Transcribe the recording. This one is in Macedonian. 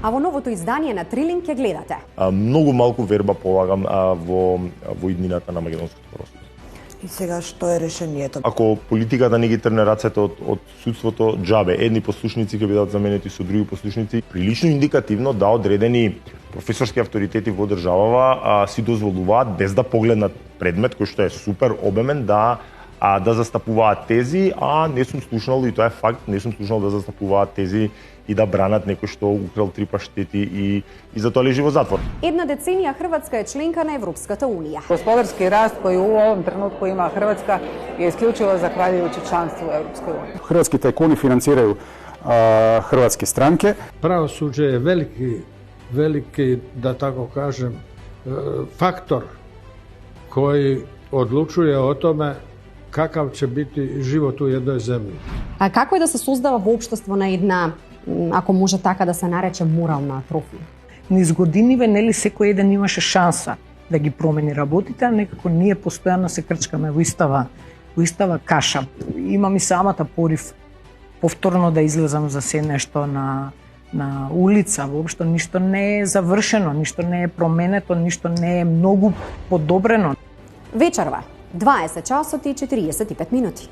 а во новото издание на Трилинг ќе гледате. Многу малку верба полагам во иднината на македонското правосудие. И сега што е решението? Ако политиката не ги трне рацете од судството, џабе, едни послушници ќе бидат заменети со други послушници, прилично индикативно да одредени професорски авторитети во државава си дозволуваат без да погледнат предмет кој што е супер обемен да застапуваат тези, а не сум слушнал, и тоа е факт, не сум слушнал да застапуваат тези и да бранат некој што украл 3 паштети и за тоа лежи во затвор. Една деценија Хрватска е членка на Европската унија. Господарски раст кој у овом тренутку има Хрватска е исклучиво захвалjujući членство у Европскoj uniji. Hrvatski tajkuni financiraju hrvatske stranke. Pravosuđe je veliki, da tako kažem, faktor koji odlučuje o tome kakav će biti život u jednoj zemlji. А како е да се создава во општество на една, ако може така да се нарече, морална атрофија? Низ годиниве, нели, секој еден имаше шанса да ги промени работите, а некако ние постојано се крчкаме во истава каша. Имам и самата порив повторно да излезам за се нешто на улица. Воопшто ништо не е завршено, ништо не е променето, ништо не е многу подобрено. Вечерва, 20 часот и 45 минути.